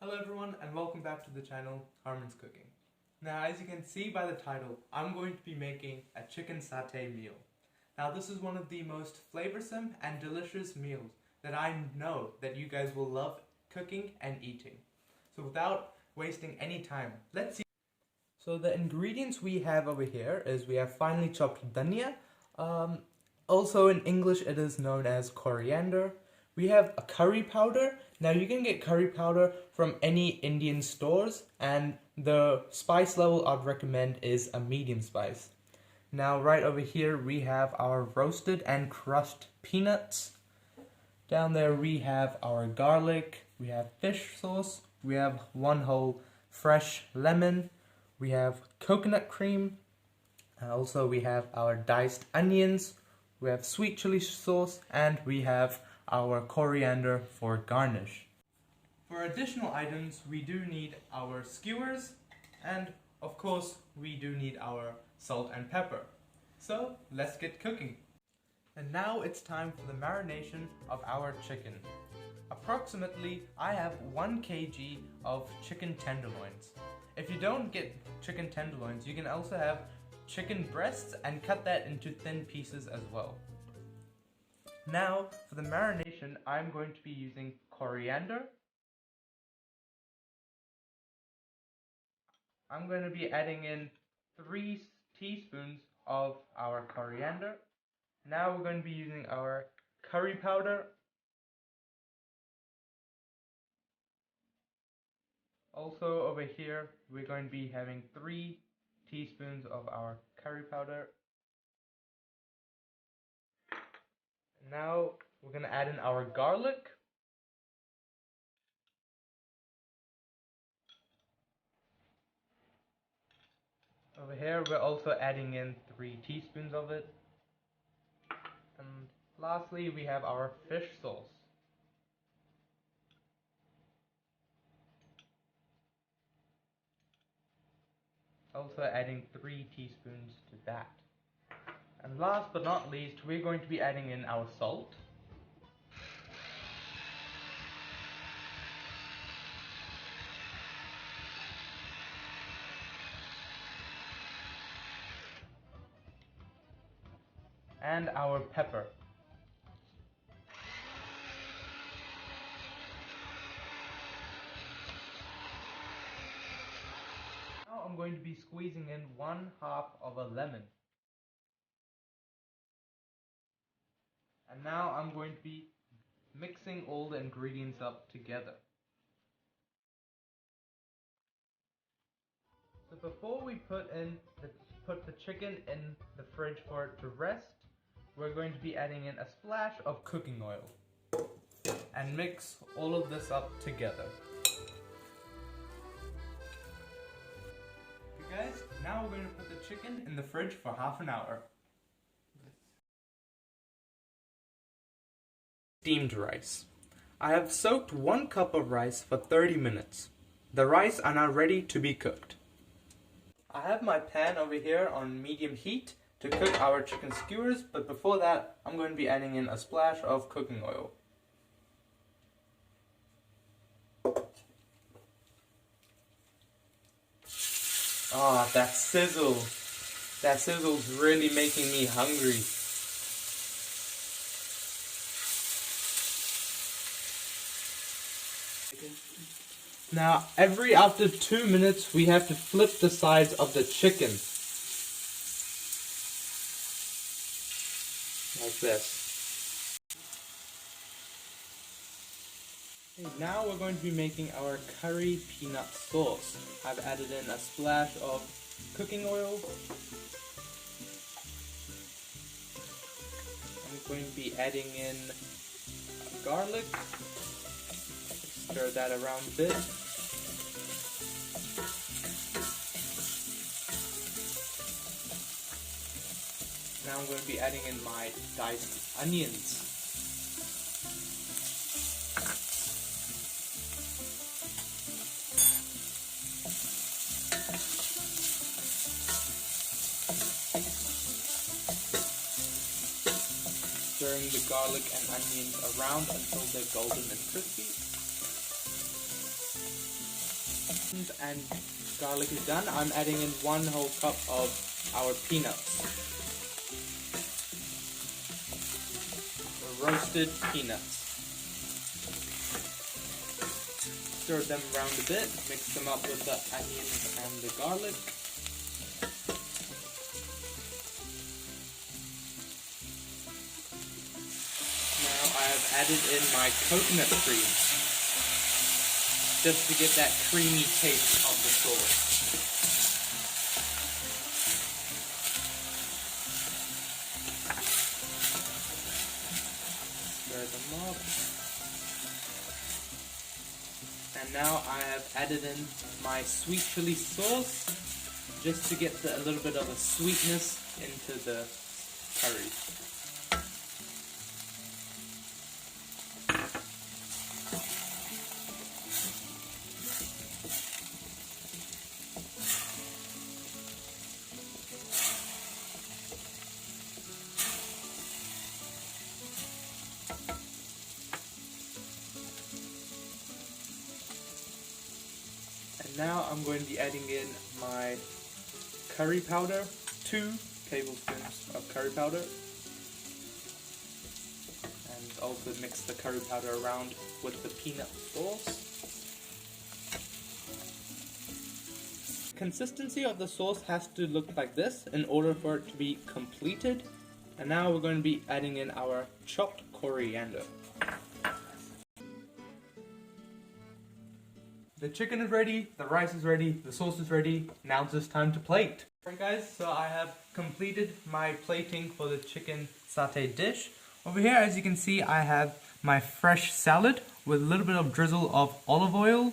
Hello everyone and welcome back to the channel Harmon's Cooking. Now as you can see by the title, I'm going to be making a chicken satay meal. Now this is one of the most flavorsome and delicious meals that I know that you guys will love cooking and eating. So without wasting any time, let's see. So the ingredients we have over here is we have finely chopped dhania. Also in English it is known as coriander. We have a curry powder. Now you can get curry powder from any Indian stores, and the spice level I'd recommend is a medium spice. Now right over here we have our roasted and crushed peanuts. Down there we have our garlic, we have fish sauce, we have one whole fresh lemon, we have coconut cream, and also we have our diced onions, we have sweet chili sauce, and we have our coriander for garnish. For additional items, we do need our skewers, and of course we do need our salt and pepper. So let's get cooking. And now it's time for the marination of our chicken. Approximately I have 1 kg of chicken tenderloins. If you don't get chicken tenderloins, you can also have chicken breasts and cut that into thin pieces as well. Now, for the marination, I'm going to be using coriander. I'm going to be adding in 3 teaspoons of our coriander. Now we're going to be using our curry powder. Also over here, we're going to be having 3 teaspoons of our curry powder. Now we're going to add in our garlic. Over here we're also adding in 3 teaspoons of it. And lastly we have our fish sauce. Also adding 3 teaspoons to that. And last but not least, we're going to be adding in our salt. And our pepper. Now I'm going to be squeezing in 1/2 of a lemon. And now I'm going to be mixing all the ingredients up together. So before we put the chicken in the fridge for it to rest, we're going to be adding in a splash of cooking oil and mix all of this up together. Okay guys, now we're going to put the chicken in the fridge for half an hour. Steamed rice. I have soaked 1 cup of rice for 30 minutes. The rice are now ready to be cooked. I have my pan over here on medium heat to cook our chicken skewers, but before that I'm going to be adding in a splash of cooking oil. Ah, that sizzle. That sizzle's really making me hungry. Now, after 2 minutes, we have to flip the sides of the chicken. Like this. Okay, now we're going to be making our curry peanut sauce. I've added in a splash of cooking oil. I'm going to be adding in garlic. Stir that around a bit. Now I'm going to be adding in my diced onions. Stirring the garlic and onions around until they're golden and crispy. And garlic is done, I'm adding in 1 whole cup of our peanuts. The roasted peanuts. Stir them around a bit, mix them up with the onions and the garlic. Now I have added in my coconut cream, just to get that creamy taste of the sauce. Stir them up. And now I have added in my sweet chili sauce, just to get a little bit of a sweetness into the curry. And now I'm going to be adding in my curry powder, 2 tablespoons of curry powder. And also mix the curry powder around with the peanut sauce. Consistency of the sauce has to look like this in order for it to be completed. And now we're going to be adding in our chopped coriander. The chicken is ready, the rice is ready, the sauce is ready, now it's just time to plate. Alright guys, so I have completed my plating for the chicken satay dish. Over here, as you can see, I have my fresh salad with a little bit of drizzle of olive oil.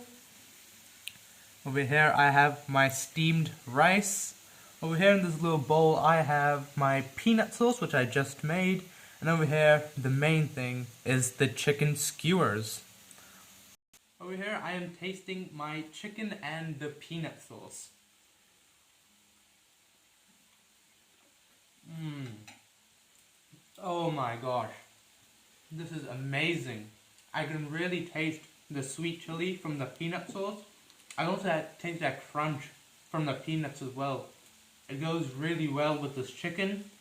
Over here I have my steamed rice. Over here in this little bowl I have my peanut sauce, which I just made. And over here, the main thing is the chicken skewers. Over here, I am tasting my chicken and the peanut sauce. Oh my gosh. This is amazing. I can really taste the sweet chili from the peanut sauce. I also taste that crunch from the peanuts as well. It goes really well with this chicken.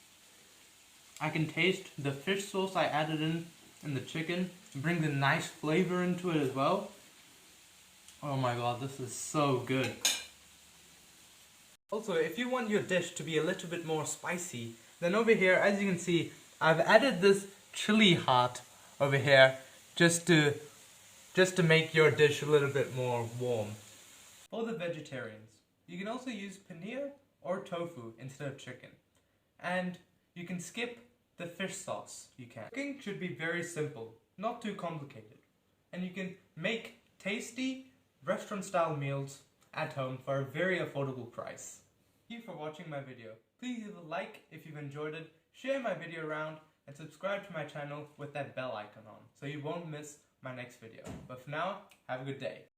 I can taste the fish sauce I added in the chicken. It brings a nice flavor into it as well. Oh my god, this is so good. Also, if you want your dish to be a little bit more spicy, then over here, as you can see, I've added this chili heart over here just to make your dish a little bit more warm. For the vegetarians, you can also use paneer or tofu instead of chicken. And you can skip the fish sauce, you can. Cooking should be very simple, not too complicated. And you can make tasty restaurant-style meals at home for a very affordable price. Thank you for watching my video. Please leave a like if you've enjoyed it, share my video around, and subscribe to my channel with that bell icon on so you won't miss my next video. But for now, have a good day.